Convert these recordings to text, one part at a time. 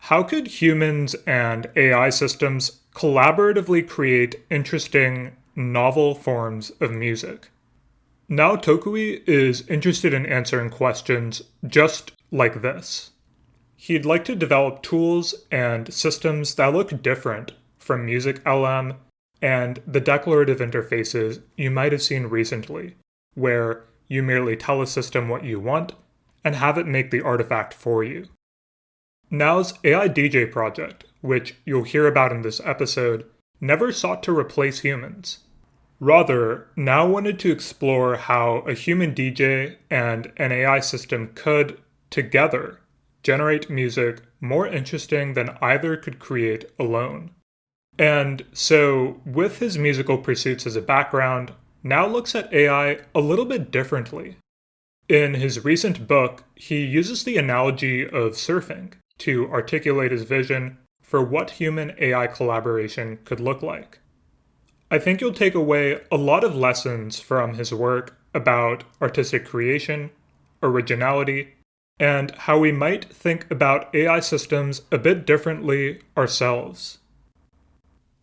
How could humans and AI systems collaboratively create interesting, novel forms of music? Nao Tokui is interested in answering questions just like this. He'd like to develop tools and systems that look different from Music LM and the declarative interfaces you might have seen recently, where you merely tell a system what you want and have it make the artifact for you. Now's AI DJ project, which you'll hear about in this episode, never sought to replace humans. Rather, Now wanted to explore how a human DJ and an AI system could, together, generate music more interesting than either could create alone. And so, with his musical pursuits as a background, Now looks at AI a little bit differently. In his recent book, he uses the analogy of surfing to articulate his vision for what human AI collaboration could look like. I think you'll take away a lot of lessons from his work about artistic creation, originality, and how we might think about AI systems a bit differently ourselves.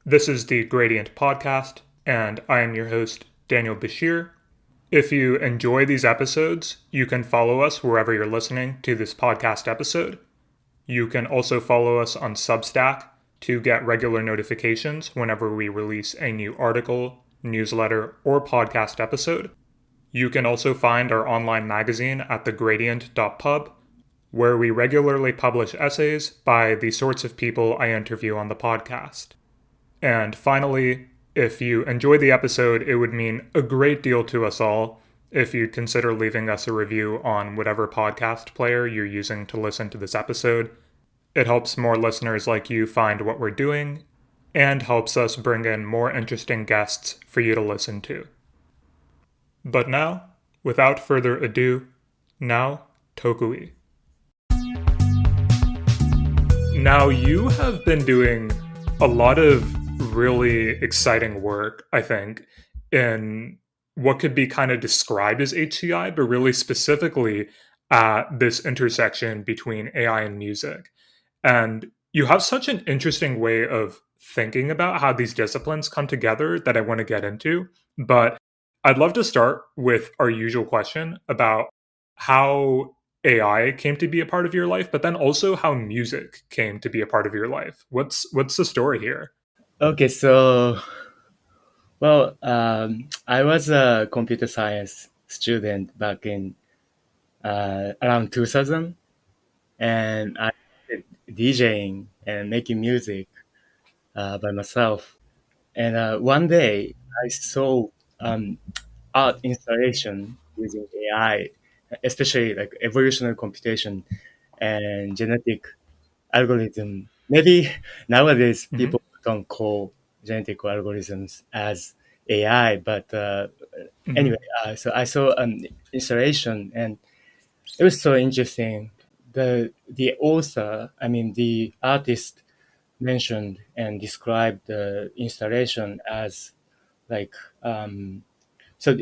This is the Gradient Podcast, and I am your host, Daniel Bashir. If you enjoy these episodes, you can follow us wherever you're listening to this podcast episode. You can also follow us on Substack to get regular notifications whenever we release a new article, newsletter, or podcast episode. You can also find our online magazine at thegradient.pub, where we regularly publish essays by the sorts of people I interview on the podcast. And finally, if you enjoy the episode, it would mean a great deal to us all if you'd consider leaving us a review on whatever podcast player you're using to listen to this episode. It helps more listeners like you find what we're doing and helps us bring in more interesting guests for you to listen to. But now, without further ado, Nao Tokui. Now, you have been doing a lot of really exciting work, I think, in what could be kind of described as HCI, but really specifically at this intersection between AI and music. And you have such an interesting way of thinking about how these disciplines come together that I want to get into. But I'd love to start with our usual question about how AI came to be a part of your life, but then also how music came to be a part of your life. What's the story here? Okay, I was a computer science student back in around 2000, and I did DJing and making music by myself. And one day I saw um, art installation using AI, especially like evolutionary computation and genetic algorithm. Maybe nowadays Mm-hmm. people don't call genetic algorithms as AI, but Mm-hmm. anyway, so I saw an installation, and it was so interesting. The author, I mean the artist, mentioned and described the installation as like so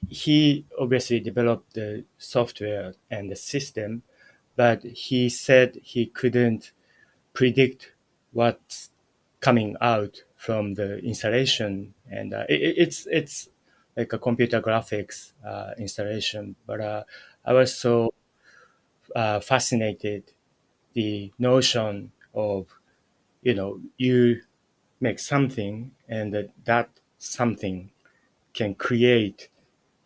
he obviously developed the software and the system, but he said he couldn't predict what's coming out from the installation, and it's like a computer graphics installation. But I was so fascinated the notion of you make something and that something can create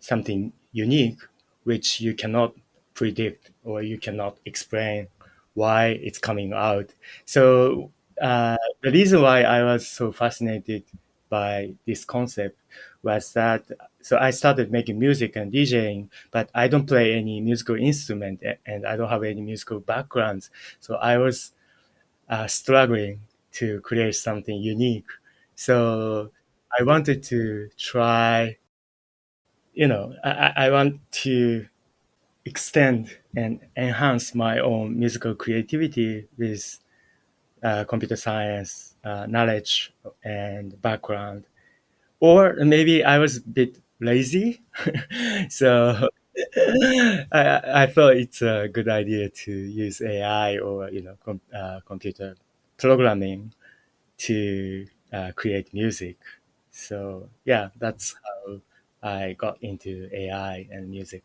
something unique which you cannot predict or you cannot explain why it's coming out. So the reason why I was so fascinated by this concept was that so I started making music and DJing, but I don't play any musical instrument and I don't have any musical backgrounds. So I was struggling to create something unique. So I wanted to try, I want to extend and enhance my own musical creativity with computer science knowledge and background. Or maybe I was a bit lazy. So I thought it's a good idea to use AI or computer programming to create music. So yeah, that's how I got into AI and music.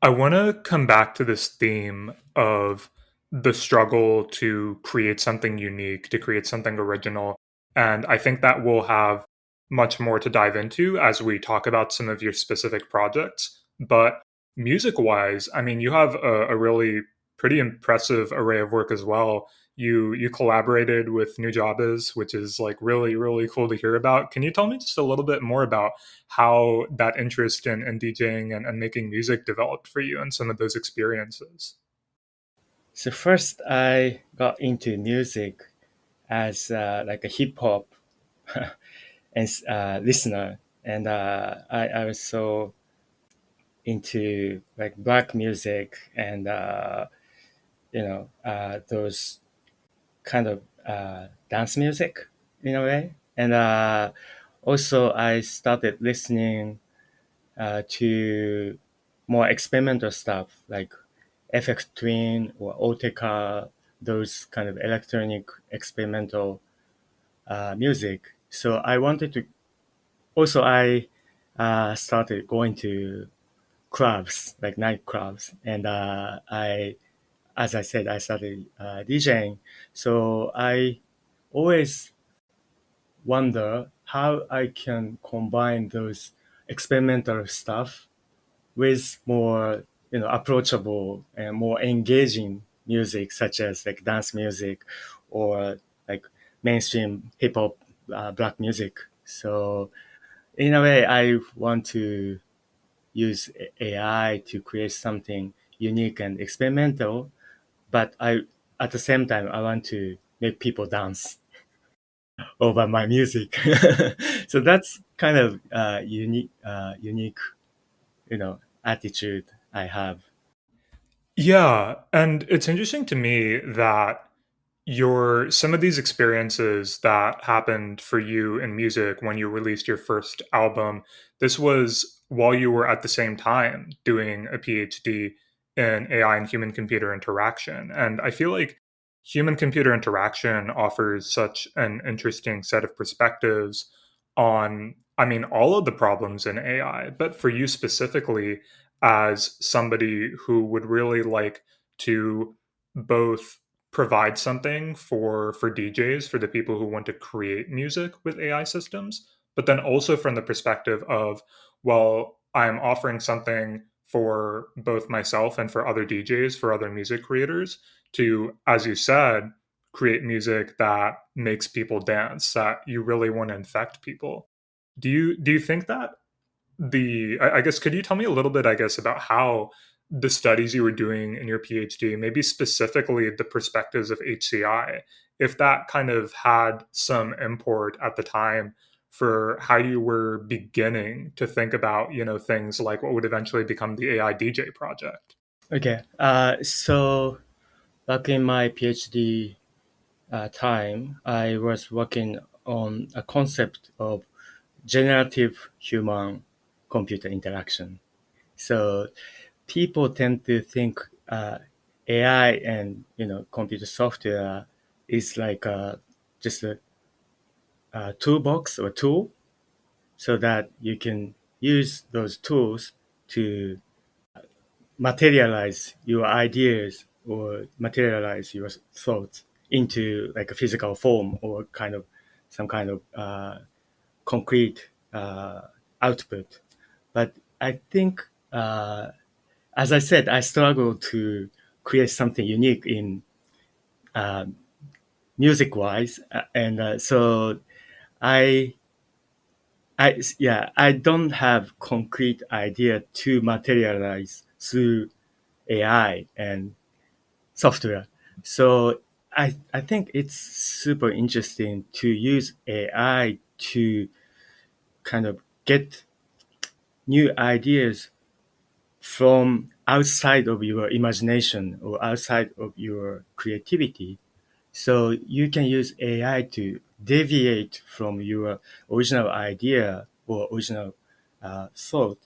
I want to come back to this theme of the struggle to create something unique, to create something original. And I think that we'll have much more to dive into as we talk about some of your specific projects. But music wise, I mean, you have a really pretty impressive array of work as well. You collaborated with Nujabes, which is like really cool to hear about. Can you tell me just a little bit more about how that interest in DJing and making music developed for you and some of those experiences? So first, I got into music as like a hip hop and listener, and I was so into like black music and those kind of dance music in a way. And also, I started listening to more experimental stuff like FX Twin or Oteka, those kind of electronic experimental music. So I wanted to. Also, I started going to clubs, like nightclubs, and as I said, I started DJing. So I always wonder how I can combine those experimental stuff with more, approachable and more engaging music, such as like dance music or like mainstream hip hop, black music. So in a way, I want to use AI to create something unique and experimental, but at the same time, I want to make people dance over my music. So that's kind of unique, attitude I have. Yeah, and it's interesting to me that your some of these experiences that happened for you in music when you released your first album, this was while you were at the same time doing a PhD in AI and human computer interaction. And I feel like human computer interaction offers such an interesting set of perspectives on, I mean, all of the problems in AI, but for you specifically, as somebody who would really like to both provide something for DJs, for the people who want to create music with AI systems, but then also from the perspective of, well, I'm offering something for both myself and for other DJs, for other music creators to, as you said, create music that makes people dance, that you really want to infect people. Do you think that I guess could you tell me a little bit, I guess, about how the studies you were doing in your PhD, maybe specifically the perspectives of HCI, if that kind of had some import at the time for how you were beginning to think about, things like what would eventually become the AI DJ project? Okay. So back in my PhD time, I was working on a concept of generative human computer interaction. So people tend to think AI and computer software is like just a toolbox or tool, so that you can use those tools to materialize your ideas or materialize your thoughts into like a physical form or some kind of concrete output. But I think, as I said, I struggle to create something unique in uh, music wise, and so I I don't have concrete idea to materialize through AI and software. So I think it's super interesting to use AI to kind of get new ideas from outside of your imagination or outside of your creativity. So you can use AI to deviate from your original idea or original thought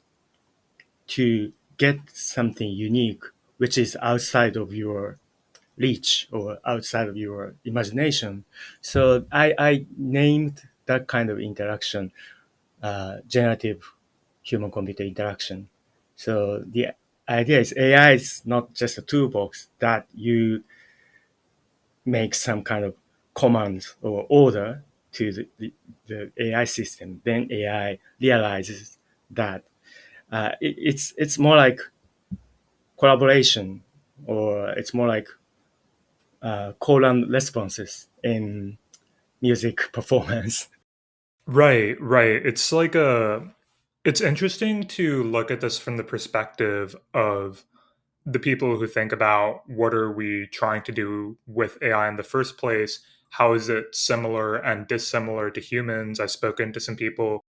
to get something unique, which is outside of your reach or outside of your imagination. So I named that kind of interaction generative human-computer interaction. So the idea is AI is not just a toolbox that you make some kind of command or order to the AI system. Then AI realizes that it's more like collaboration, or it's more like call and responses in music performance. Right, right. It's interesting to look at this from the perspective of the people who think about what are we trying to do with AI in the first place? How is it similar and dissimilar to humans? I've spoken to some people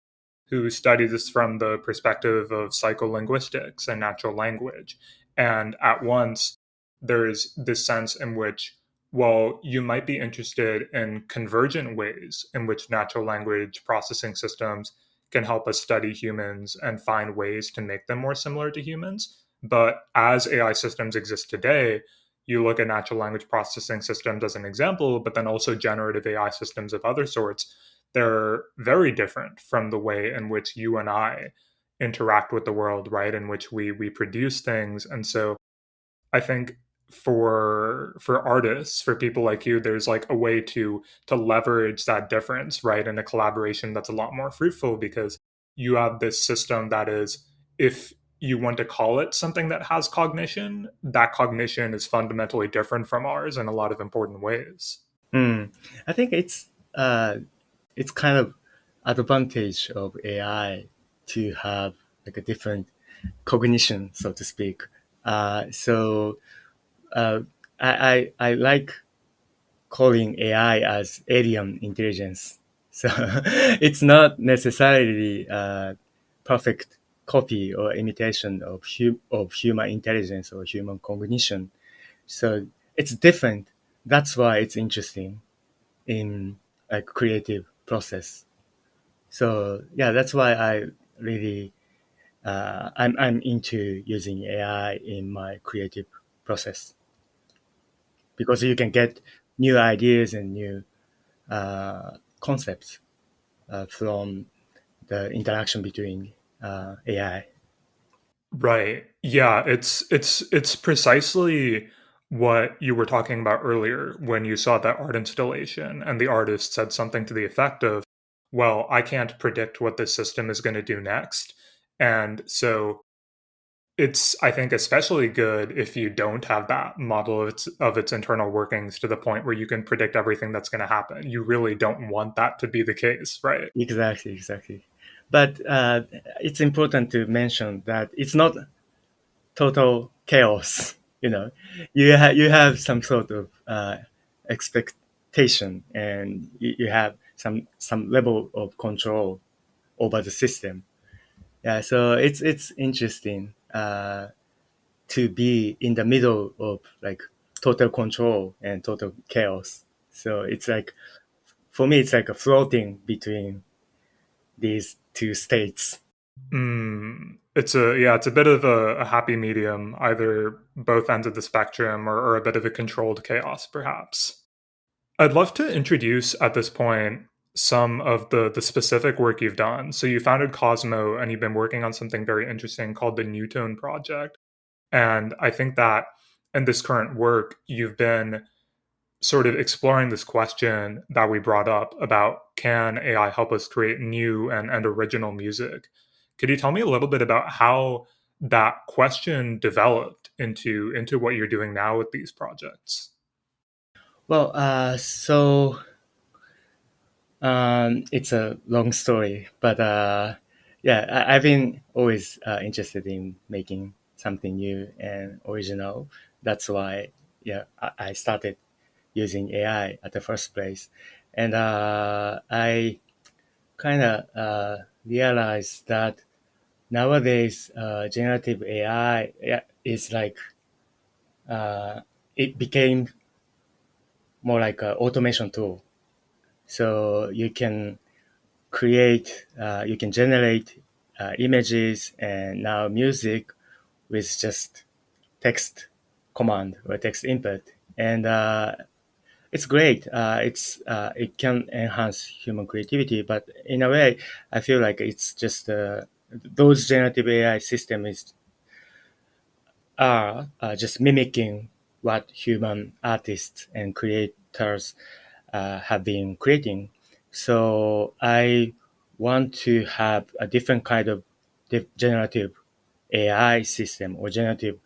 who study this from the perspective of psycholinguistics and natural language. And at once, there's this sense in which, well, you might be interested in convergent ways in which natural language processing systems can help us study humans and find ways to make them more similar to humans. But as AI systems exist today, you look at natural language processing systems as an example, but then also generative AI systems of other sorts. They're very different from the way in which you and I interact with the world, right? In which we produce things. And so I think for artists, for people like you, there's like a way to leverage that difference, right? In a collaboration that's a lot more fruitful because you have this system that is, if you want to call it something that has cognition, that cognition is fundamentally different from ours in a lot of important ways. Mm. I think it's kind of advantage of AI to have like a different cognition, so to speak. So uh, I like calling AI as alien intelligence. So it's not necessarily a perfect copy or imitation of of human intelligence or human cognition. So it's different. That's why it's interesting in a creative process. So yeah, that's why I really I'm into using AI in my creative process, because you can get new ideas and new concepts from the interaction between AI. Right. Yeah, it's precisely what you were talking about earlier when you saw that art installation and the artist said something to the effect of, "Well, I can't predict what this system is going to do next." And so it's, I think, especially good if you don't have that model of its internal workings to the point where you can predict everything that's going to happen. You really don't want that to be the case, right? Exactly, exactly. But it's important to mention that it's not total chaos. You know, you have some sort of expectation, and you have some level of control over the system. Yeah, so it's interesting to be in the middle of like total control and total chaos. So it's like, for me, it's like a floating between these two states. It's a yeah, it's a bit of a happy medium, either both ends of the spectrum or a bit of a controlled chaos, perhaps. I'd love to introduce at this point some of the specific work you've done. So you founded Qosmo and you've been working on something very interesting called the Neutone Project. And I think that in this current work, you've been sort of exploring this question that we brought up about can AI help us create new and original music? Could you tell me a little bit about how that question developed into what you're doing now with these projects? Well, it's a long story, but yeah, I've been always interested in making something new and original. That's why, yeah, I started using AI at the first place, and I kind of realized that nowadays generative AI, yeah, is like it became more like an automation tool. So you can create, you can generate images and now music with just text command or text input, and it's great. It can enhance human creativity, but in a way, I feel like it's just those generative AI systems are just mimicking what human artists and creators have been creating. So I want to have a different kind of generative AI system or generative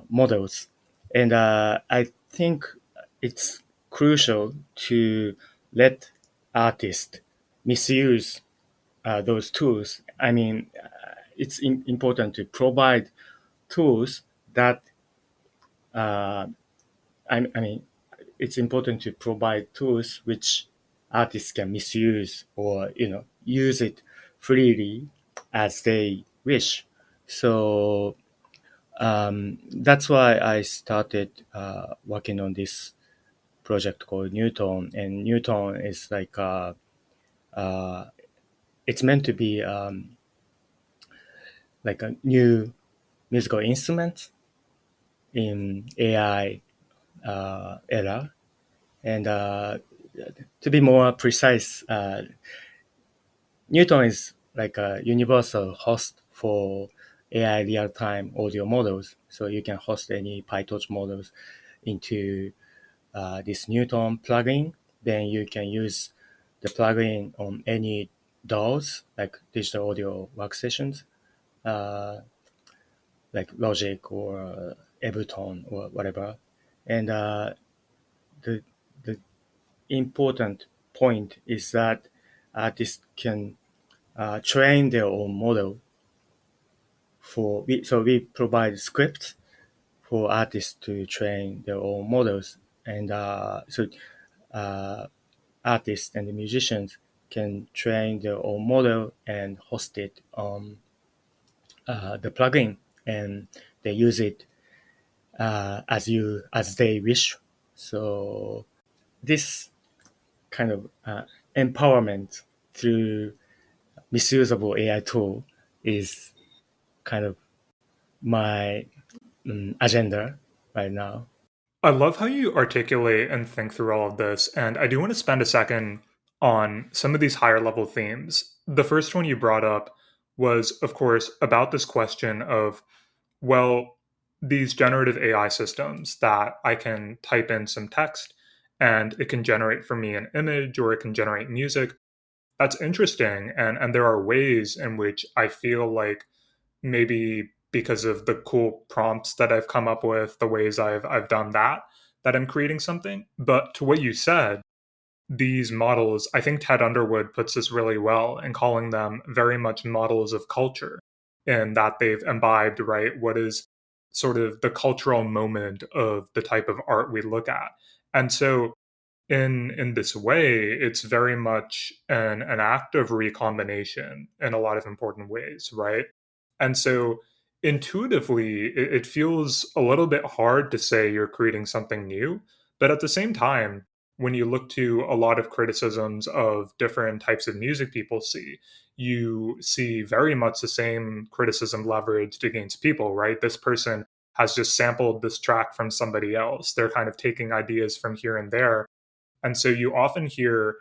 models. And I think it's crucial to let artists misuse those tools. I mean, it's important to provide tools that, uh, I mean, it's important to provide tools which artists can misuse or, use it freely as they wish. So that's why I started working on this project called Neutone, and Neutone is like uh, it's meant to be like a new musical instrument in AI era, and to be more precise, Neutone is like a universal host for AI real-time audio models, so you can host any PyTorch models into this Neutone plugin. Then you can use the plugin on any DAWs, like digital audio workstations, uh, like Logic or Ableton or whatever. And the the important point is that artists can train their own model so we provide scripts for artists to train their own models, and so uh, artists and the musicians can train their own model and host it on the plugin, and they use it as they wish. So this kind of empowerment through misusable AI tool is kind of my agenda right now. I love how you articulate and think through all of this, and I do want to spend a second on some of these higher level themes. The first one you brought up was, of course, about this question of, well, these generative AI systems that I can type in some text and it can generate for me an image or it can generate music. That's interesting. And there are ways in which I feel like maybe because of the cool prompts that I've come up with, the ways I've done that, that I'm creating something. But to what you said, these models, I think Ted Underwood puts this really well in calling them very much models of culture, in that they've imbibed, right, what is sort of the cultural moment of the type of art we look at. And so in this way, it's very much an act of recombination in a lot of important ways, right? And so intuitively, it feels a little bit hard to say you're creating something new. But at the same time, when you look to a lot of criticisms of different types of music people see, you see very much the same criticism leveraged against people, right? This person has just sampled this track from somebody else. They're kind of taking ideas from here and there, and so you often hear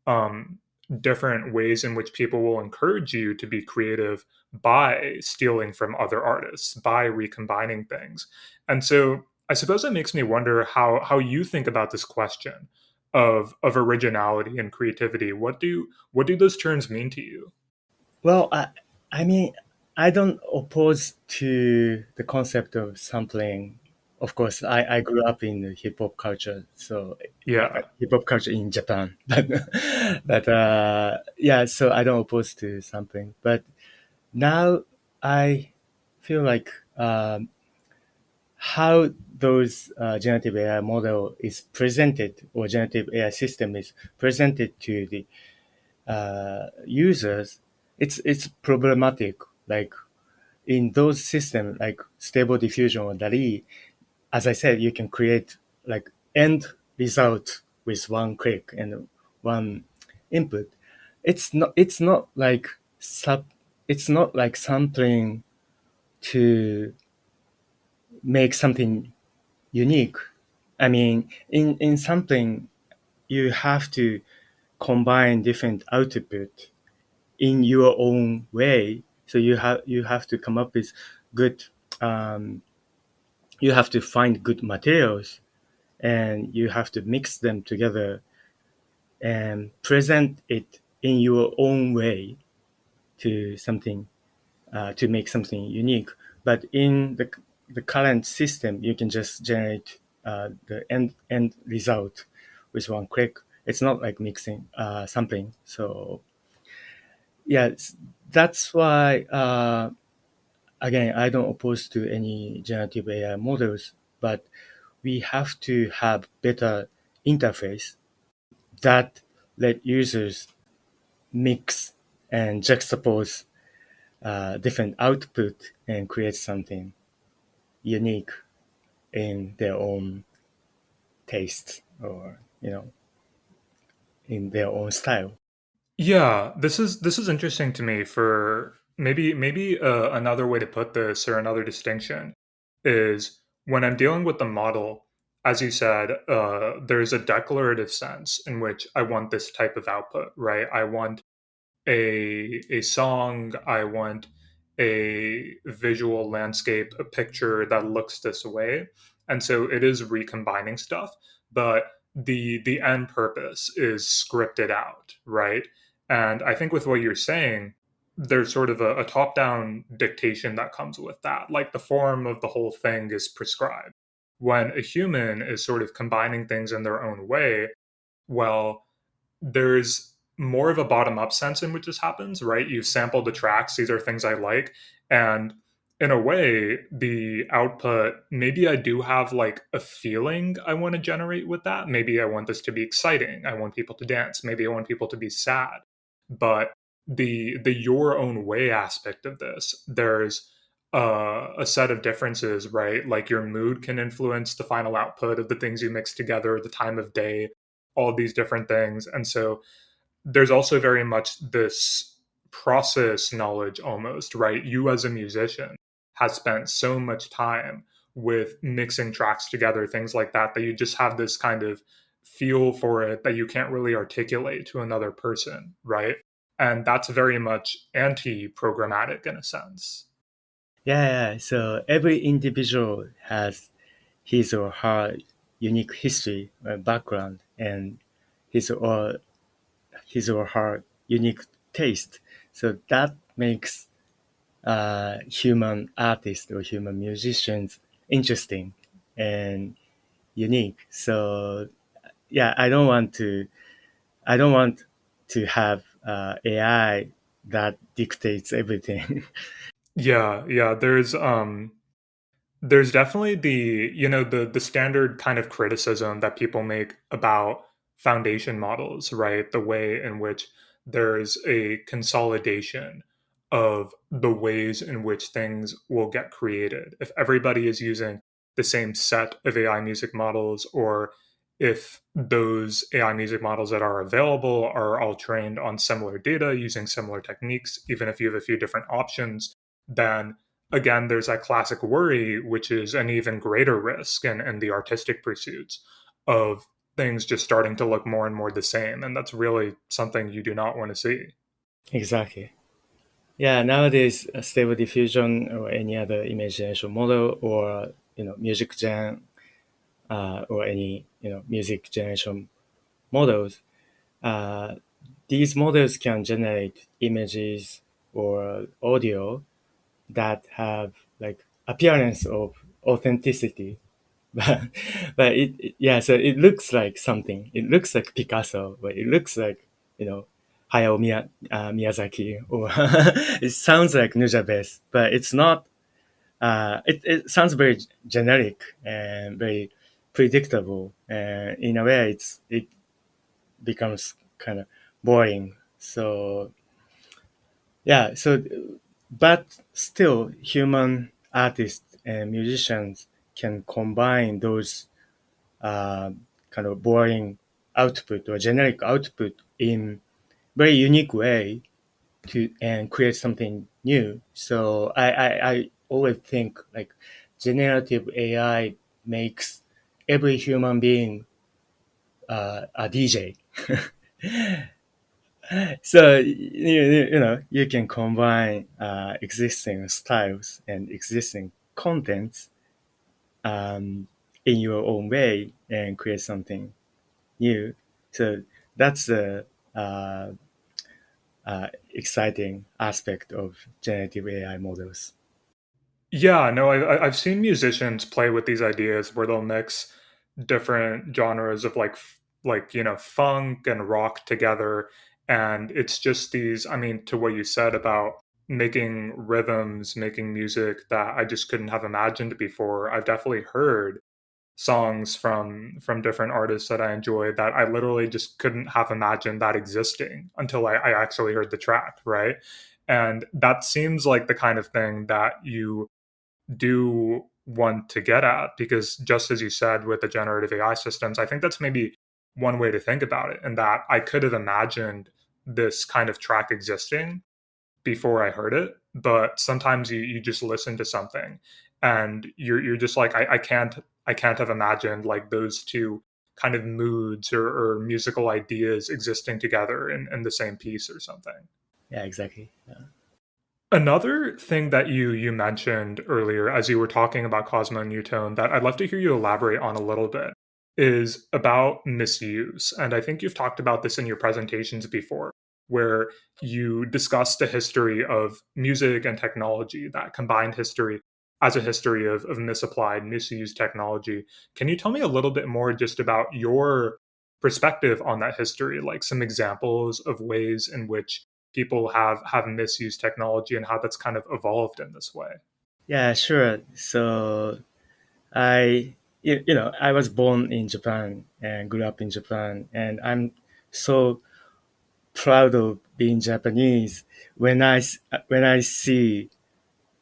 um, different ways in which people will encourage you to be creative by stealing from other artists, by recombining things. And so I suppose that makes me wonder how you think about this question of originality and creativity. What do those terms mean to you? Well, I mean, I don't oppose to the concept of sampling. Of course, I grew up in the hip hop culture, so Yeah. hip hop culture in Japan. But yeah, so I don't oppose to sampling. But now I feel like how those generative AI model is presented, or generative AI system is presented to the users, it's problematic. Like in those systems, like Stable Diffusion or DALL-E, as I said, you can create like end result with one click and one input. It's not like it's not like sampling to make something unique. I mean, in sampling, you have to combine different output in your own way. So you have to come up with good. Um, you have to find good materials, and you have to mix them together and present it in your own way to something to make something unique. But in the current system, you can just generate the end result with one click. It's not like mixing sampling. So yeah, that's why again I don't oppose to any generative AI models, but we have to have better interface that let users mix and juxtapose different output and create something unique in their own taste, or in their own style. Yeah, this is interesting to me for maybe another way to put this or another distinction is when I'm dealing with the model, as you said, there's a declarative sense in which I want this type of output, right? I want a song, I want a visual landscape, a picture that looks this way. And so it is recombining stuff, but the end purpose is scripted out, right? And I think with what you're saying, there's sort of a top-down dictation that comes with that. Like the form of the whole thing is prescribed. When a human is sort of combining things in their own way, well, there's more of a bottom up sense in which this happens, right? You've sampled the tracks, these are things I like. And in a way, the output, maybe I do have like a feeling I want to generate with that. Maybe I want this to be exciting. I want people to dance. Maybe I want people to be sad. But the your own way aspect of this, there's a set of differences, right? Like your mood can influence the final output of the things you mix together, the time of day, all these different things. And so there's also very much this process knowledge almost, right? You as a musician has spent so much time with mixing tracks together, things like that, that you just have this kind of feel for it that you can't really articulate to another person, right? And that's very much anti programmatic in a sense. Yeah. So every individual has his or her unique history or background, and his or her unique taste. So that makes human artists or human musicians interesting and unique. So yeah, I don't want to have AI that dictates everything. Yeah, there's definitely the the standard kind of criticism that people make about foundation models, right? The way in which there's a consolidation of the ways in which things will get created. If everybody is using the same set of AI music models, or if those AI music models that are available are all trained on similar data using similar techniques, even if you have a few different options, then again, there's that classic worry, which is an even greater risk in the artistic pursuits of things just starting to look more and more the same. And that's really something you do not want to see. Exactly. Yeah, nowadays Stable Diffusion or any other image generation model, or music gen, or any music generation models, uh, these models can generate images or audio that have like appearance of authenticity. but yeah, so it looks like something. It looks like Picasso, but it looks like Hayao Miyazaki, or it sounds like Nujabes, but it's not. It sounds very generic and very predictable, and in a way it becomes kind of boring. So yeah, so but still human artists and musicians can combine those uh, kind of boring output or generic output in very unique way and create something new. So I always think like generative AI makes every human being a DJ. So you can combine existing styles and existing contents in your own way and create something new. So that's the exciting aspect of generative AI models. Yeah, no, I've seen musicians play with these ideas where they'll mix different genres of funk and rock together, and it's just these. I mean, to what you said about making rhythms, making music that I just couldn't have imagined before. I've definitely heard songs from different artists that I enjoy that I literally just couldn't have imagined that existing until I actually heard the track, right? And that seems like the kind of thing that you do want to get at because just as you said with the generative AI systems, I think that's maybe one way to think about it, and that I could have imagined this kind of track existing before I heard it. But sometimes you just listen to something and you're just like, I can't have imagined like those two kind of moods or musical ideas existing together in the same piece or something. Yeah, exactly. Yeah. Another thing that you mentioned earlier as you were talking about Cosmo and Neutone that I'd love to hear you elaborate on a little bit is about misuse. And I think you've talked about this in your presentations before, where you discussed the history of music and technology, that combined history as a history of misapplied, misused technology. Can you tell me a little bit more just about your perspective on that history, like some examples of ways in which people have misused technology and how that's kind of evolved in this way? Yeah, sure. So I was born in Japan and grew up in Japan, and I'm so proud of being Japanese when I see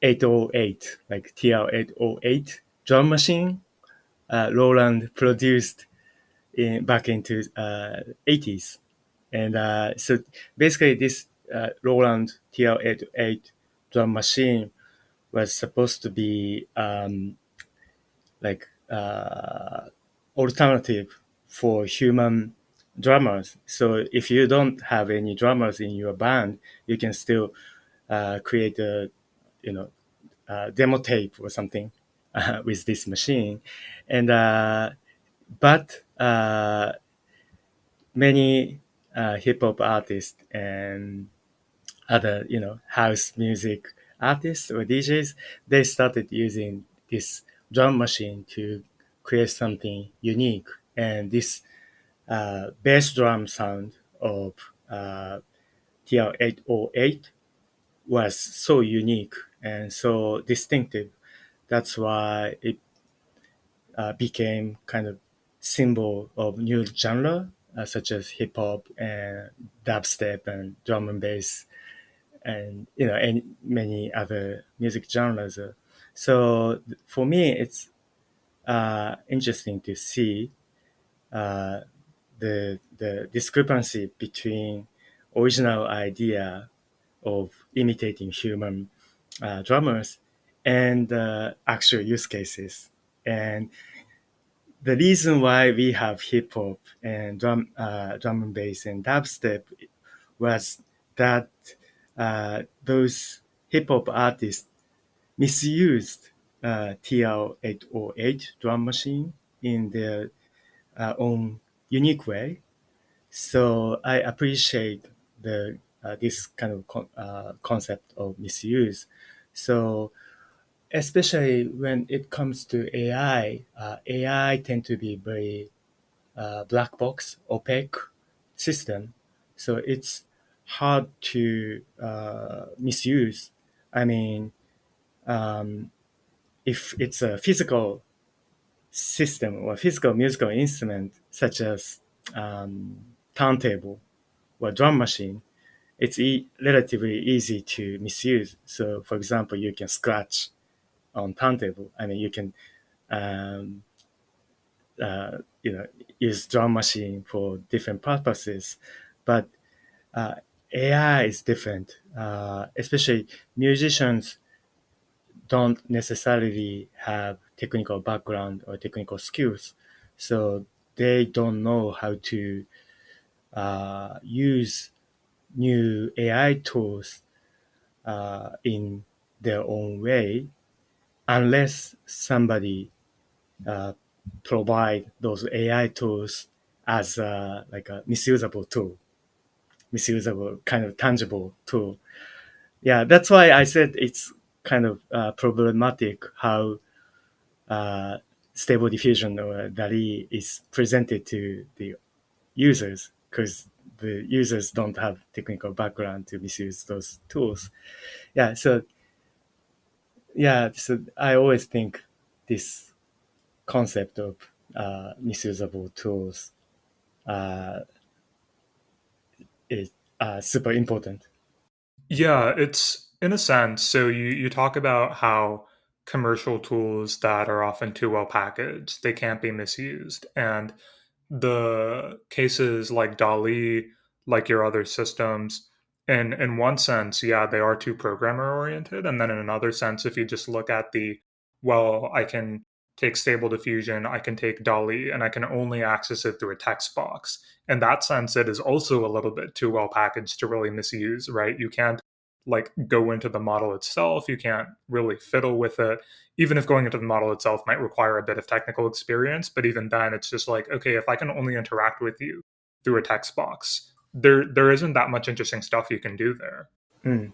808 like TL808 drum machine Roland produced in back into 80s. And so basically this Roland TL808 drum machine was supposed to be like alternative for human drummers. So if you don't have any drummers in your band, you can still create a you know demo tape or something with this machine. And but many hip hop artists and other house music artists or DJs, they started using this drum machine to create something unique. And this bass drum sound of TL808 was so unique and so distinctive. That's why it became kind of symbol of new genre such as hip hop and dubstep and drum and bass and and many other music genres. So for me, it's interesting to see uh, the discrepancy between original idea of imitating human drummers and actual use cases. And the reason why we have hip hop and drum and bass and dubstep was that those hip hop artists misused TL808 drum machine in their own unique way. So I appreciate the this kind of concept of misuse. So especially when it comes to AI, AI tend to be very black box, opaque system. So it's hard to misuse. I mean, um, if it's a physical system or physical musical instrument, such as um, turntable or drum machine, it's relatively easy to misuse. So, for example, you can scratch on turntable. I mean, you can um, uh, you know use drum machine for different purposes, but uh, AI is different. Especially musicians don't necessarily have technical background or technical skills, so they don't know how to use new AI tools in their own way unless somebody uh, provide those AI tools as like a misusable tool, misusable kind of tangible tool. Yeah, that's why I said it's kind of problematic how uh, stable diffusion or DALI is presented to the users, because the users don't have technical background to misuse those tools. Yeah, so so I always think this concept of misusable tools uh, is super important. Yeah, it's in a sense. So you talk about how commercial tools that are often too well packaged, they can't be misused. And the cases like DALI, like your other systems, in one sense, yeah, they are too programmer oriented. And then in another sense, if you just look at the, well, I can take stable diffusion, I can take DALI, and I can only access it through a text box. In that sense, it is also a little bit too well packaged to really misuse, right? You can't like go into the model itself. You can't really fiddle with it. Even if going into the model itself might require a bit of technical experience, but even then it's just like, okay, if I can only interact with you through a text box, there isn't that much interesting stuff you can do there. Mm.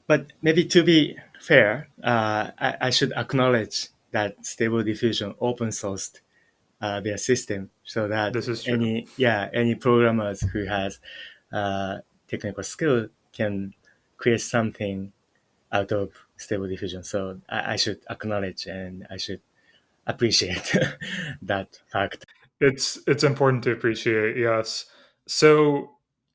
But maybe to be fair, I should acknowledge that Stable Diffusion open sourced their system so that This is true. any programmers who has uh, technical skill can create something out of Stable Diffusion. So I should acknowledge and I should appreciate that fact. It's important to appreciate, yes. So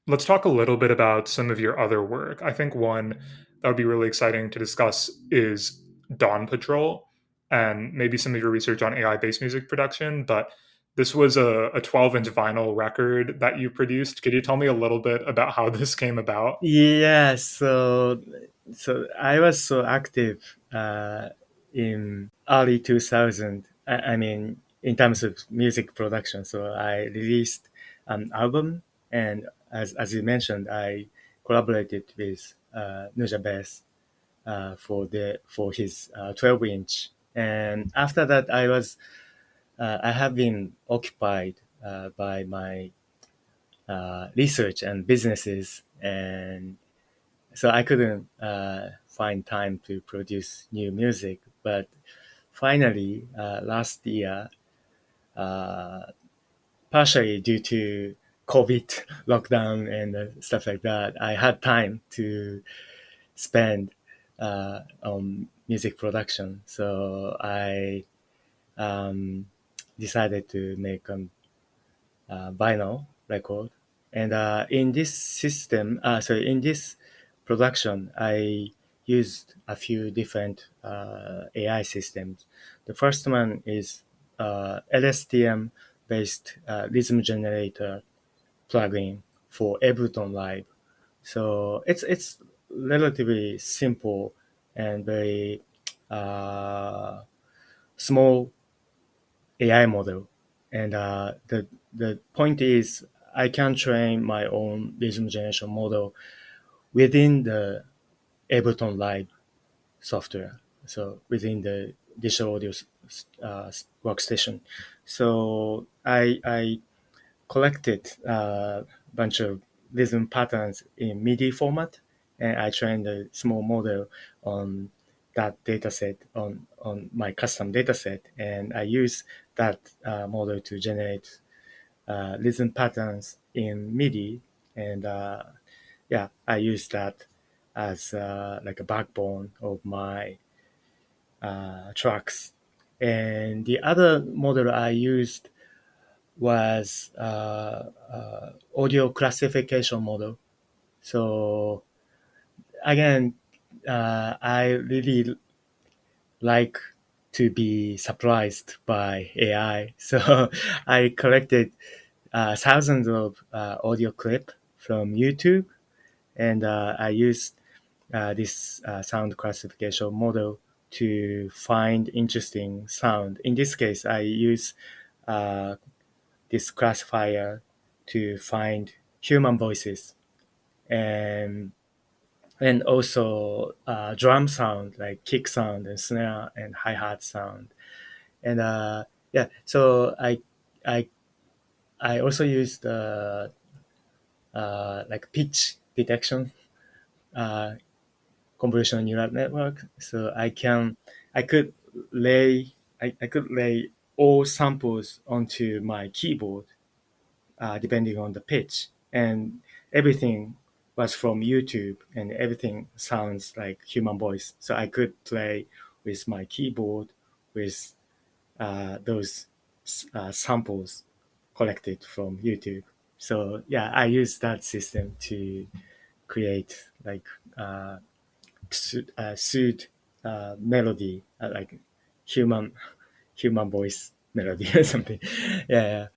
let's talk a little bit about some of your other work. I think one that would be really exciting to discuss is Dawn Patrol and maybe some of your research on AI based music production. But this was a 12-inch vinyl record that you produced. Could you tell me a little bit about how this came about? Yeah, so I was so active in early 2000. I mean, in terms of music production. So I released an album, and as you mentioned, I collaborated with Nujabes for his 12-inch. And after that, I have been occupied by my research and businesses, and so I couldn't find time to produce new music. But finally, last year, uh, partially due to COVID lockdown and stuff like that, I had time to spend on music production. So I um, decided to make a vinyl record. And in this system, in this production, I used a few different AI systems. The first one is LSTM based rhythm generator plugin for Ableton Live. So it's relatively simple and very uh, small AI model. And the point is, I can train my own rhythm generation model within the Ableton Live software, so within the digital audio workstation. So I collected a bunch of rhythm patterns in MIDI format, and I trained a small model on that dataset on my custom dataset, and I use that model to generate rhythm patterns in MIDI, and I use that as like a backbone of my tracks. And the other model I used was audio classification model. So again, I really like to be surprised by AI. So I collected thousands of audio clip from YouTube, and I used this sound classification model to find interesting sound. In this case, I use this classifier to find human voices and also drum sound like kick sound and snare and hi-hat sound. And yeah, so I I also used like pitch detection uh, convolutional neural network. So I could I could lay all samples onto my keyboard depending on the pitch, and everything was from YouTube, and everything sounds like human voice. So I could play with my keyboard with those samples collected from YouTube. So yeah, I use that system to create like suit melody, like human human voice melody or something. Yeah,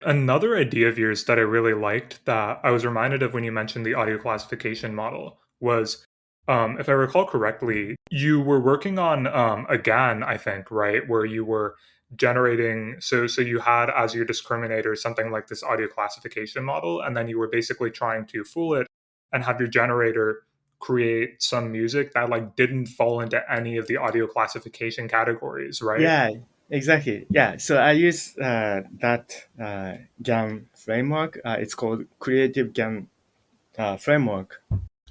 Another idea of yours that I really liked that I was reminded of when you mentioned the audio classification model was, if I recall correctly, you were working on a GAN, I think, right, where you were generating. So you had as your discriminator something like this audio classification model, and then you were basically trying to fool it and have your generator create some music that like didn't fall into any of the audio classification categories, right? yeah, exactly. Yeah, so I use that GAN framework. It's called Creative GAN framework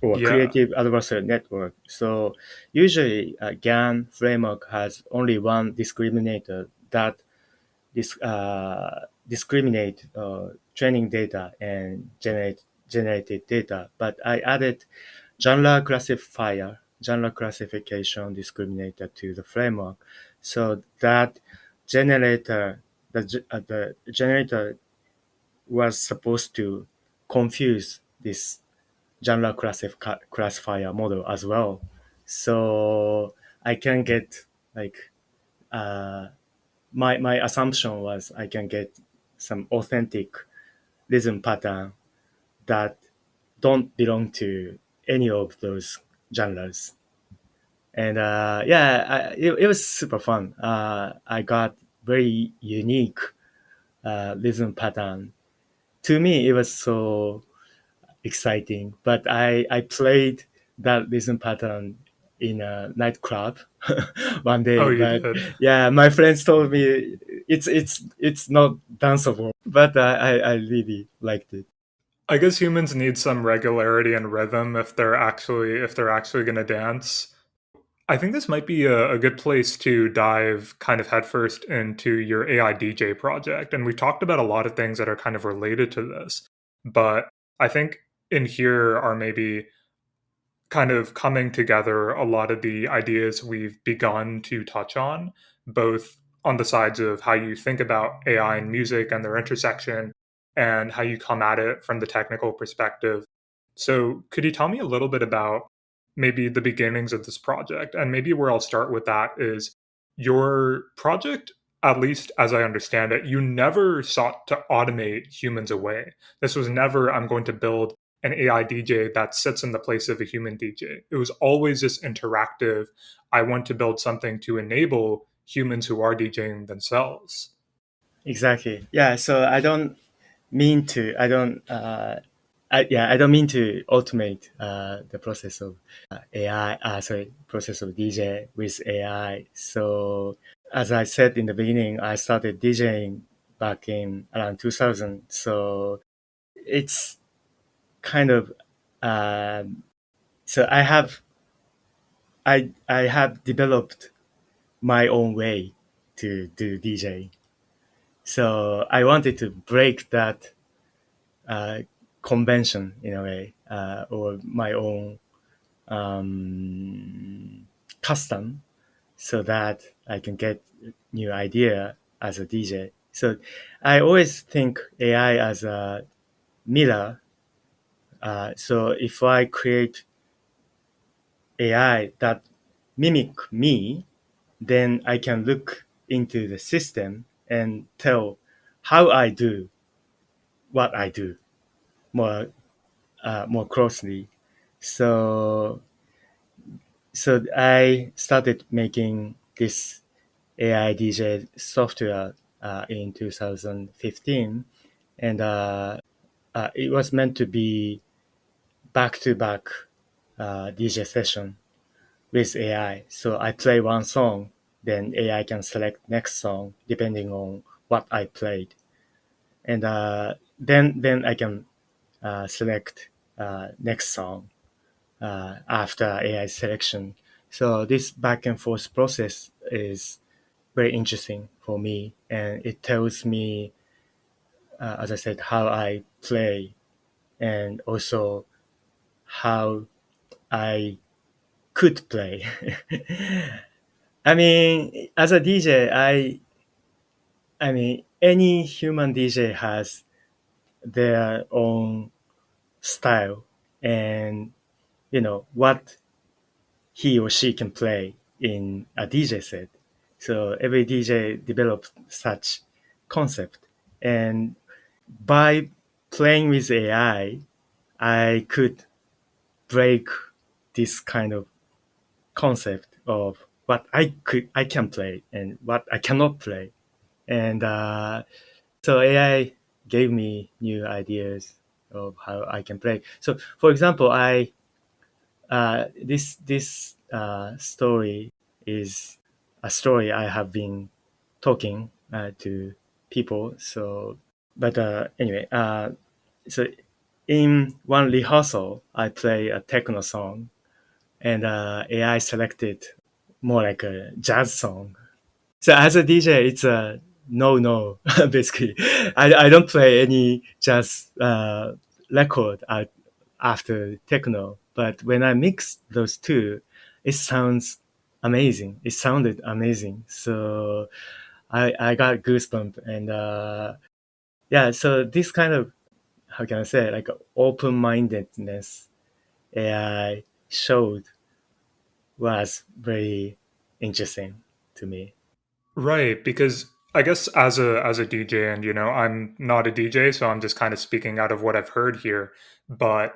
or Yeah. Creative Adversarial Network. So usually GAN framework has only one discriminator that discriminate training data and generated data. But I added genre classification discriminator to the framework, so that generator, the generator was supposed to confuse this genre classifier model as well. So I can get like uh, my assumption was I can get some authentic rhythm pattern that don't belong to any of those genres. And yeah, it was super fun. I got very unique rhythm pattern. To me, it was so exciting. But I played that rhythm pattern in a nightclub one Oh, day. you But did. yeah, my friends told me it's not danceable. But I really liked it. I guess humans need some regularity and rhythm if they're actually going to dance. I think this might be a good place to dive kind of headfirst into your AI DJ project. And we talked about a lot of things that are kind of related to this, but I think in here are maybe kind of coming together a lot of the ideas we've begun to touch on, both on the sides of how you think about AI and music and their intersection, and how you come at it from the technical perspective. So, could you tell me a little bit about maybe the beginnings of this project? And maybe where I'll start with that is your project, at least as I understand it, you never sought to automate humans away. This was never, I'm going to build an AI DJ that sits in the place of a human DJ. It was always this interactive, I want to build something to enable humans who are DJing themselves. Exactly. Yeah. So I don't I don't mean to automate the process of AI, process of DJ with AI. So as I said in the beginning, I started DJing back in around 2000. So it's kind of so I have developed my own way to do DJ. So I wanted to break that uh, convention in a way, or my own custom, so that I can get new idea as a DJ. So I always think AI as a mirror. So if I create AI that mimic me, then I can look into the system and tell how I do what I do more more closely. So I started making this AI DJ software in 2015, and it was meant to be back-to-back DJ session with AI. So I play one song, then AI can select next song depending on what I played, and then I can select next song after AI selection. So this back and forth process is very interesting for me, and it tells me, as I said, how I play and also how I could play. I mean, as a DJ, I mean, any human DJ has their own style and what he or she can play in a DJ set. So every DJ developed such concept, and by playing with I could break this kind of concept of what I can play and what I cannot play, and so AI gave me new ideas of how I can play. So, for example, I this story is a story I have been talking to people. So, but anyway, so in one rehearsal, I play a techno song, and AI selected more like a jazz song. So as a DJ, it's a no. Basically, I don't play any jazz record after techno. But when I mix those two, it sounds amazing. It sounded amazing. So I got goosebumps, and yeah. So this kind of, how can I say it, like open mindedness AI showed was very interesting to me. Right, because I guess as a DJ, and I'm not a DJ, so I'm just kind of speaking out of what I've heard here, but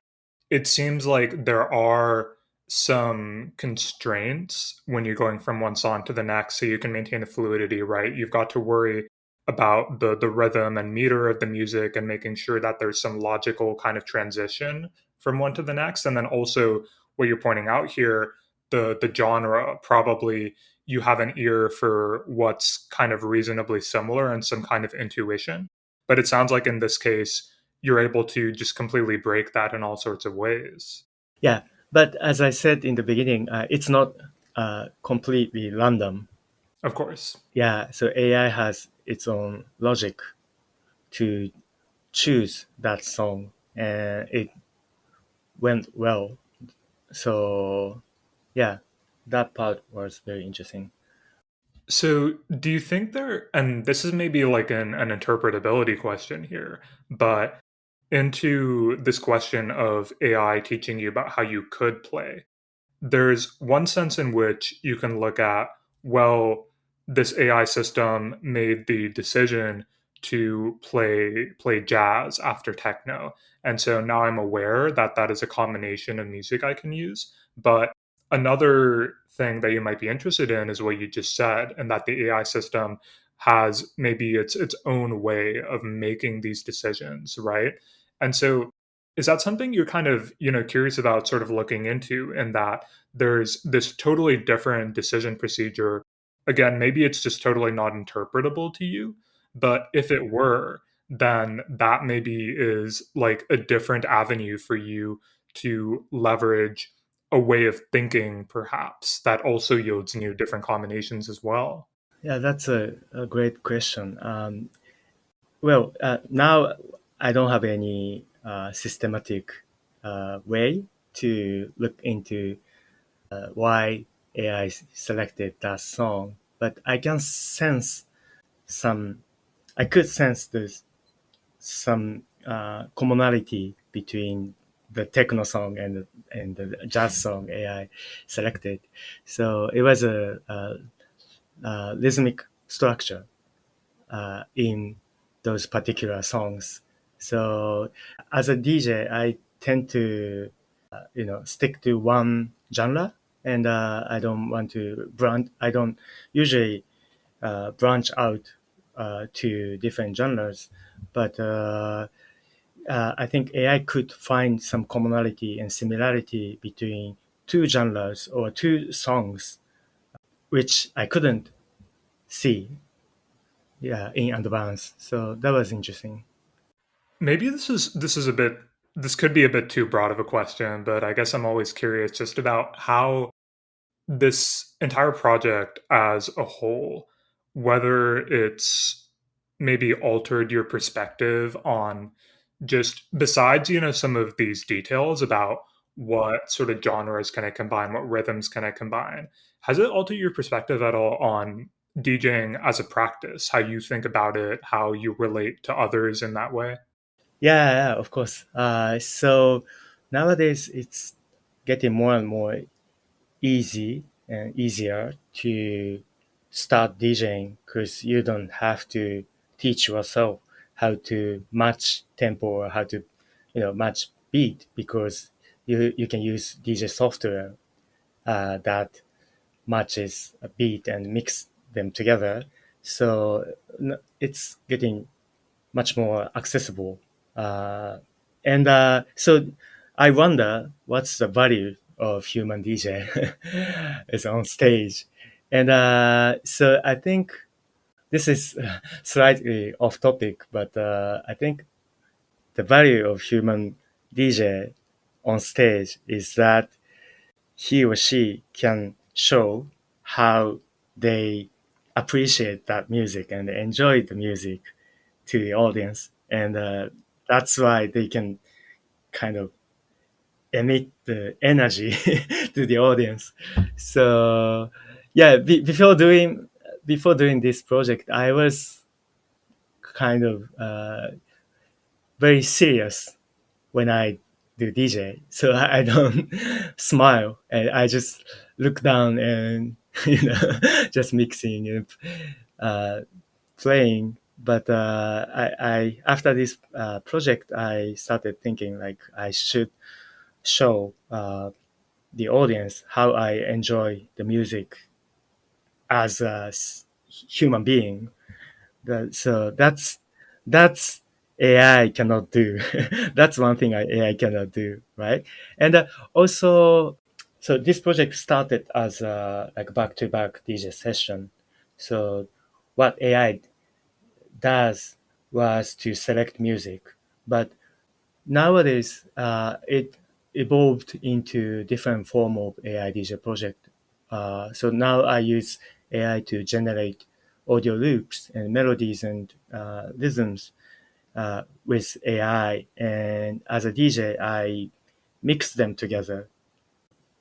it seems like there are some constraints when you're going from one song to the next, so you can maintain the fluidity, right? You've got to worry about the rhythm and meter of the music and making sure that there's some logical kind of transition from one to the next. And then also what you're pointing out here, the genre probably you have an ear for what's kind of reasonably similar and some kind of intuition. But it sounds like in this case, you're able to just completely break that in all sorts of ways. Yeah, but as I said in the beginning, it's not completely random. Of course. Yeah, so AI has its own logic to choose that song, and it went well. So yeah, that part was very interesting. So, do you think there, and this is maybe like an interpretability question here, but into this question of AI teaching you about how you could play, there's one sense in which you can look at, well, this AI system made the decision to play jazz after techno. And so now I'm aware that that is a combination of music I can use. But another thing that you might be interested in is what you just said, and that the AI system has maybe its own way of making these decisions, right? And so is that something you're kind of, curious about sort of looking into, in that there's this totally different decision procedure. Again, maybe it's just totally not interpretable to you, but if it were, then that maybe is like a different avenue for you to leverage a way of thinking, perhaps, that also yields new different combinations as well. Yeah, that's a great question. Well, now I don't have any systematic way to look into why AI selected that song, but I can sense some. I could sense this some commonality between the techno song and the jazz song AI selected. So it was a rhythmic structure in those particular songs. So as a DJ, I tend to stick to one genre, and I don't want to branch. I don't usually branch out to different genres, but I think AI could find some commonality and similarity between two genres or two songs, which I couldn't see, yeah, in advance. So that was interesting. Maybe this could be a bit too broad of a question, but I guess I'm always curious just about how this entire project as a whole, whether it's maybe altered your perspective on just besides, some of these details about what sort of genres can I combine, what rhythms can I combine. Has it altered your perspective at all on DJing as a practice, how you think about it, how you relate to others in that way? Yeah, yeah, of course. So nowadays it's getting more and more easy and easier to start DJing because you don't have to teach yourself how to match tempo or how to, match beat because you can use DJ software that matches a beat and mix them together. So it's getting much more accessible. And so I wonder what's the value of human DJ is on stage. And so I think this is slightly off topic, but I think the value of human DJ on stage is that he or she can show how they appreciate that music and enjoy the music to the audience. And that's why they can kind of emit the energy to the audience. So yeah, before doing this project, I was kind of very serious when I do DJ. So I don't smile, and I just look down and just mixing and uh, playing. But I after this project, I started thinking like I should show the audience how I enjoy the music as a human being. So that's AI cannot do. That's one thing AI cannot do, right? And also, so this project started as a like back-to-back DJ session. So what AI does was to select music, but nowadays it evolved into different form of AI DJ project. So now I use AI to generate audio loops and melodies and rhythms with AI, and as a DJ I mix them together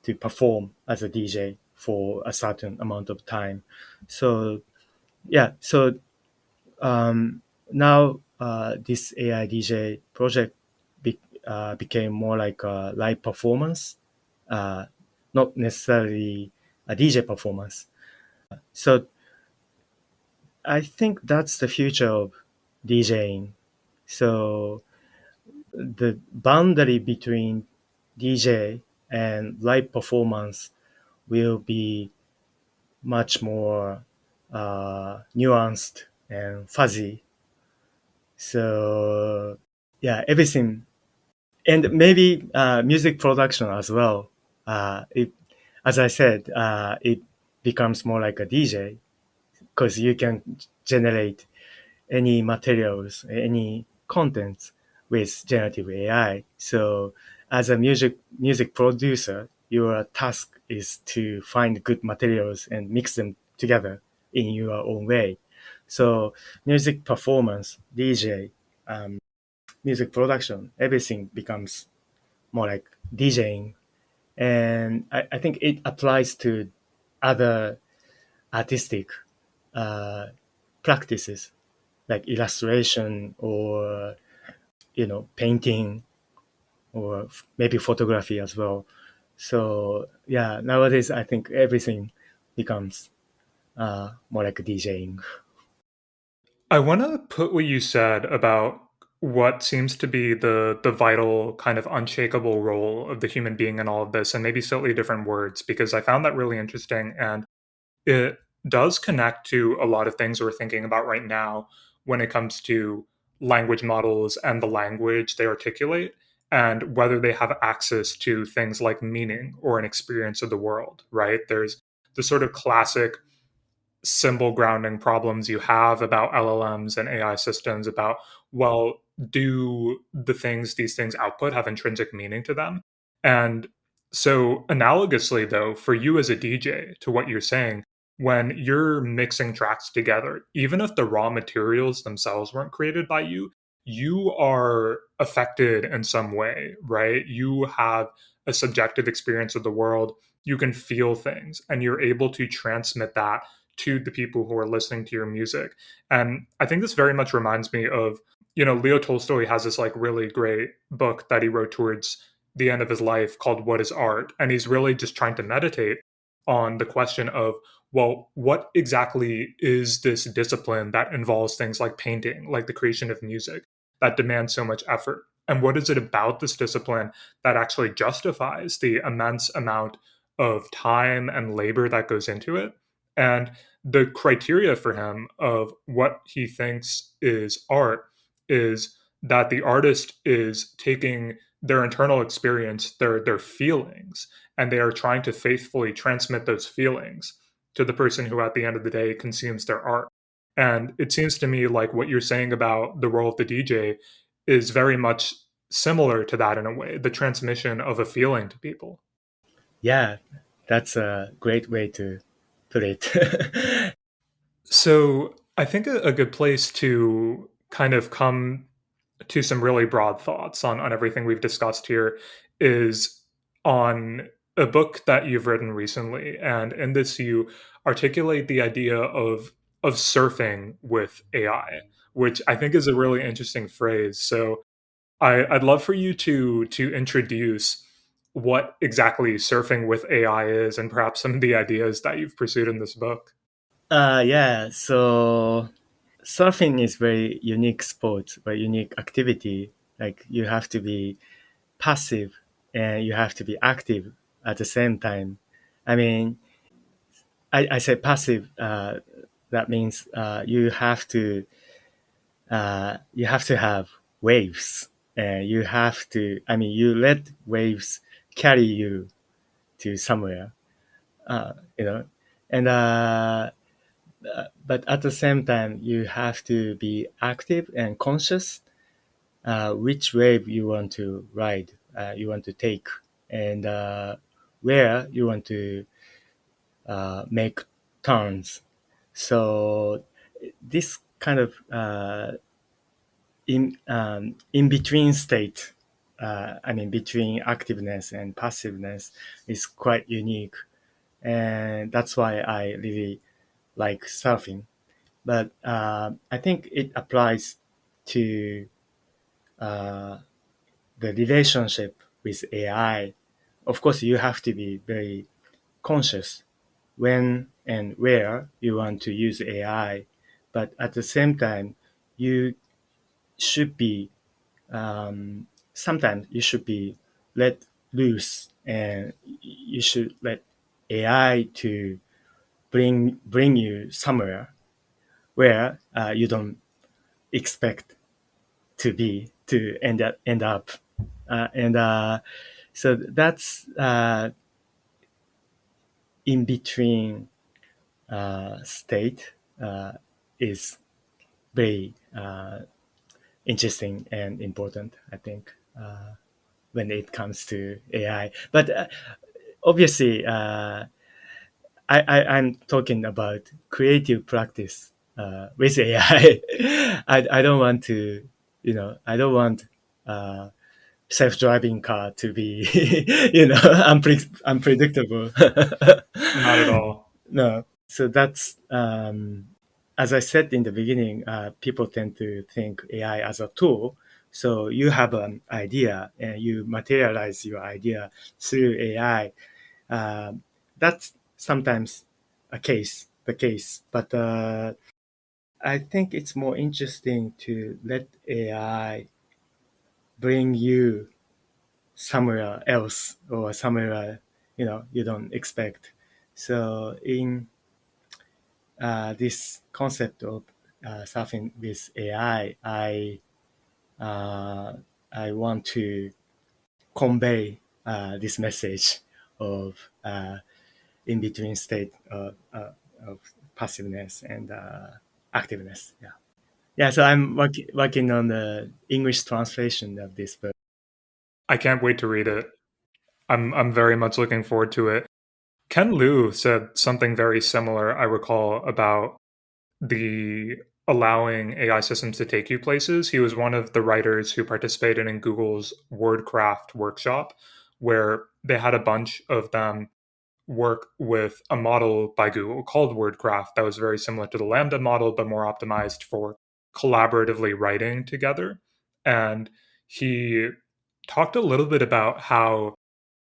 to perform as a DJ for a certain amount of time. So yeah, so now this AI DJ project became more like a live performance, uh, not necessarily a DJ performance. So I think that's the future of DJing. So the boundary between DJ and live performance will be much more nuanced and fuzzy. So yeah, everything, and maybe music production as well. As I said, it becomes more like a DJ because you can generate any materials, any content with generative AI. So as a music producer, your task is to find good materials and mix them together in your own way. So music performance, DJ, music production, everything becomes more like DJing. And I think it applies to other artistic uh, practices like illustration or painting or maybe photography as well. So yeah, nowadays I think everything becomes more like DJing. I want to put what you said about what seems to be the vital kind of unshakable role of the human being in all of this, and maybe slightly different words, because I found that really interesting, and it does connect to a lot of things we're thinking about right now when it comes to language models and the language they articulate, and whether they have access to things like meaning or an experience of the world, right? There's the sort of classic symbol grounding problems you have about LLMs and AI systems about, well, do these things output have intrinsic meaning to them? And so, analogously, though, for you as a DJ, to what you're saying, when you're mixing tracks together, even if the raw materials themselves weren't created by you, you are affected in some way, right? You have a subjective experience of the world. You can feel things, and you're able to transmit that to the people who are listening to your music. And I think this very much reminds me of, Leo Tolstoy has this like really great book that he wrote towards the end of his life called What is Art? And he's really just trying to meditate on the question of, well, what exactly is this discipline that involves things like painting, like the creation of music, that demands so much effort? And what is it about this discipline that actually justifies the immense amount of time and labor that goes into it? And the criteria for him of what he thinks is art is that the artist is taking their internal experience, their feelings, and they are trying to faithfully transmit those feelings to the person who at the end of the day consumes their art. And it seems to me like what you're saying about the role of the DJ is very much similar to that in a way, the transmission of a feeling to people. Yeah, that's a great way to put it. So I think a good place to kind of come to some really broad thoughts on everything we've discussed here is on a book that you've written recently. And in this, you articulate the idea of surfing with AI, which I think is a really interesting phrase. So I'd love for you to introduce what exactly surfing with AI is and perhaps some of the ideas that you've pursued in this book. Yeah, so surfing is very unique sport, very unique activity. Like you have to be passive and you have to be active at the same time. I mean, I say passive. That means you have to have waves, and you have to. I mean, you let waves carry you to somewhere. You know, and but at the same time, you have to be active and conscious which wave you want to ride, you want to take, and where you want to make turns. So this kind of in between state, I mean between activeness and passiveness, is quite unique, and that's why I really like surfing. But I think it applies to uh, the relationship with AI. Of course, you have to be very conscious when and where you want to use AI, but at the same time, you should be sometimes you should be let loose, and you should let AI to bring you somewhere where you don't expect to end up, and so that's in between state is very interesting and important, I think, when it comes to AI. But obviously, I'm talking about creative practice with AI. I don't want to, I don't want self-driving car to be, unpredictable. Not at all. No. So that's, as I said in the beginning, people tend to think AI as a tool. So you have an idea and you materialize your idea through AI. That's sometimes the case. But I think it's more interesting to let AI bring you somewhere else or somewhere you don't expect. So in this concept of surfing with AI, uh, I want to convey this message of in between state of passiveness and activeness. Yeah. Yeah, so I'm working on the English translation of this book. I can't wait to read it. I'm very much looking forward to it. Ken Liu said something very similar, I recall, about the allowing AI systems to take you places. He was one of the writers who participated in Google's WordCraft workshop, where they had a bunch of them work with a model by Google called WordCraft that was very similar to the Lambda model, but more optimized for collaboratively writing together. And he talked a little bit about how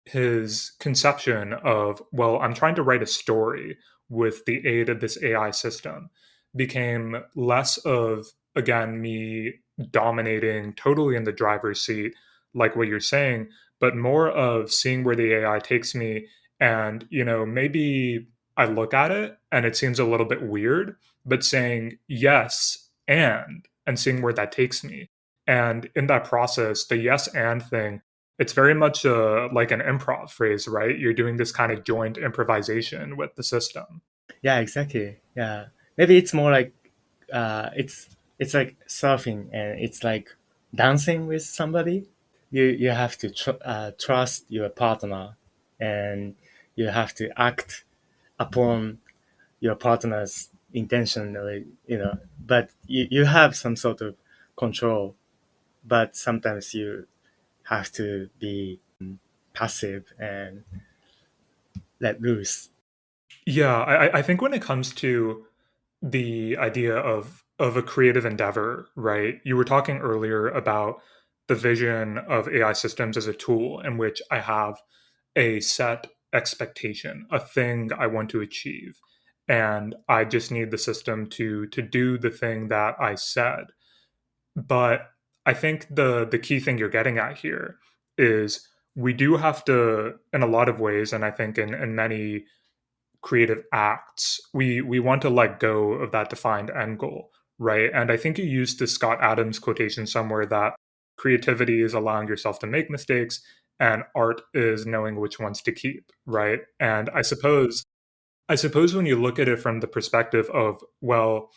his conception of, well, I'm trying to write a story with the aid of this AI system became less of, again, me dominating totally in the driver's seat, like what you're saying, but more of seeing where the AI takes me. And, maybe I look at it and it seems a little bit weird, but saying yes and seeing where that takes me. And in that process, the yes and thing, it's very much like an improv phrase, right? You're doing this kind of joint improvisation with the system. Yeah, exactly. Yeah, maybe it's more like it's like surfing, and it's like dancing with somebody. You have to trust your partner, and you have to act upon your partner's intention, but you have some sort of control, but sometimes you have to be passive and let loose. Yeah, I think when it comes to the idea of a creative endeavor, right? You were talking earlier about the vision of AI systems as a tool in which I have a set expectation, a thing I want to achieve, and I just need the system to do the thing that I said. But I think the key thing you're getting at here is we do have to, in a lot of ways, and I think in many creative acts, we want to let go of that defined end goal, right? And I think you used the Scott Adams quotation somewhere that creativity is allowing yourself to make mistakes and art is knowing which ones to keep, right? And I suppose when you look at it from the perspective of, well,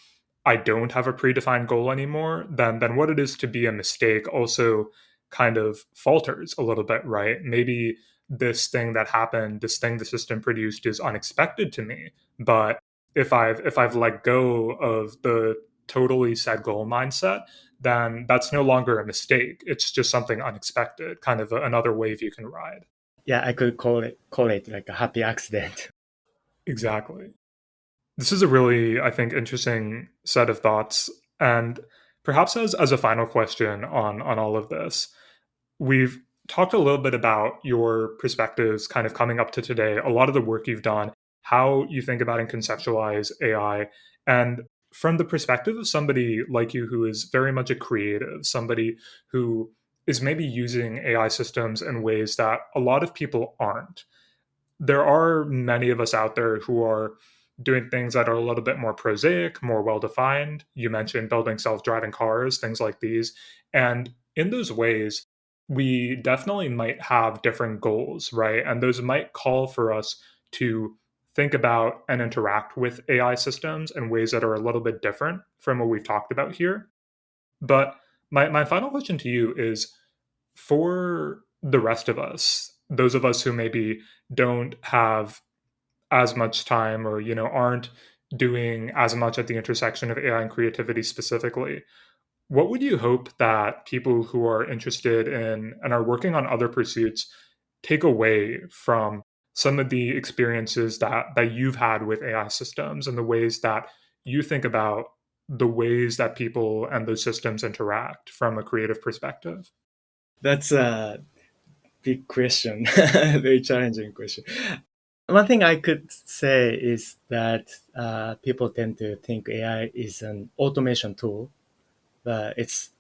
I don't have a predefined goal anymore, then what it is to be a mistake also kind of falters a little bit, right? Maybe this thing that happened, this thing the system produced is unexpected to me, but if I've let go of the totally set goal mindset, then that's no longer a mistake. It's just something unexpected, kind of another wave you can ride. Yeah, I could call it like a happy accident. Exactly. This is a really, I think, interesting set of thoughts. And perhaps as a final question on all of this, we've talked a little bit about your perspectives kind of coming up to today, a lot of the work you've done, how you think about and conceptualize AI. And from the perspective of somebody like you who is very much a creative, somebody who is maybe using AI systems in ways that a lot of people aren't, there are many of us out there who are doing things that are a little bit more prosaic, more well defined. You mentioned building self driving cars, things like these. And in those ways, we definitely might have different goals, right? And those might call for us to think about and interact with AI systems in ways that are a little bit different from what we've talked about here. But my final question to you is, for the rest of us, those of us who maybe don't have as much time or aren't doing as much at the intersection of AI and creativity specifically, what would you hope that people who are interested in and are working on other pursuits take away from some of the experiences that you've had with AI systems and the ways that you think about the ways that people and those systems interact from a creative perspective? That's a big question, very challenging question. One thing I could say is that people tend to think AI is an automation tool, but it's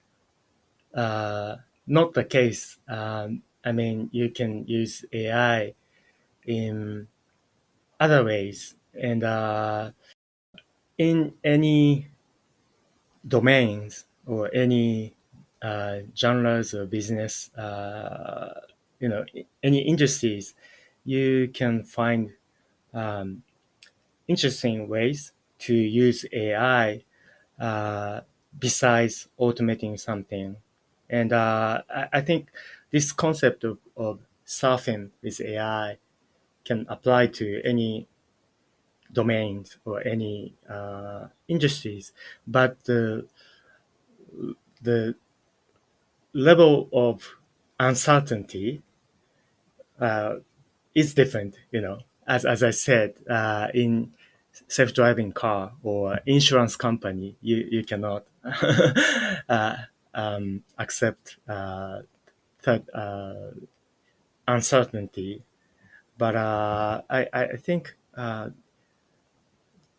not the case. I mean, you can use AI in other ways, and in any domains or any genres or business, any industries, you can find um, interesting ways to use AI besides automating something. And I think this concept of surfing with AI can apply to any domains or any industries, but the level of uncertainty uh, is different. As I said, in self-driving car or insurance company, you cannot accept that uncertainty. But I think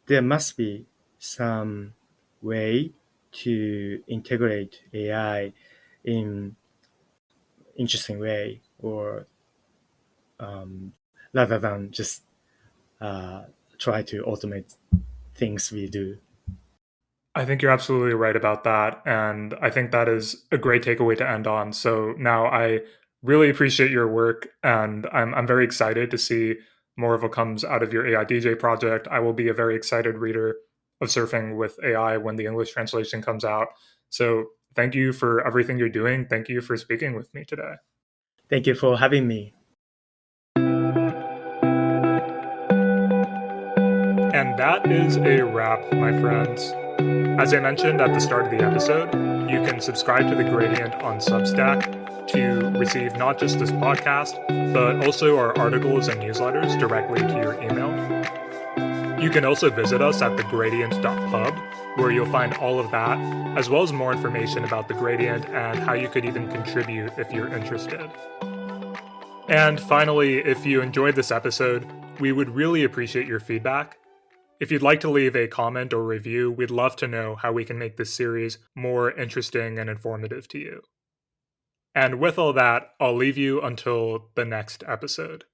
there must be some way to integrate AI in interesting way, or rather than just uh, try to automate things we do. I think you're absolutely right about that. And I think that is a great takeaway to end on. So now I really appreciate your work, and I'm very excited to see more of what comes out of your AI DJ project. I will be a very excited reader of Surfing with AI when the English translation comes out. So thank you for everything you're doing. Thank you for speaking with me today. Thank you for having me. And that is a wrap, my friends. As I mentioned at the start of the episode, you can subscribe to The Gradient on Substack to receive not just this podcast, but also our articles and newsletters directly to your email. You can also visit us at thegradient.pub, where you'll find all of that, as well as more information about The Gradient and how you could even contribute if you're interested. And finally, if you enjoyed this episode, we would really appreciate your feedback. If you'd like to leave a comment or review, we'd love to know how we can make this series more interesting and informative to you. And with all that, I'll leave you until the next episode.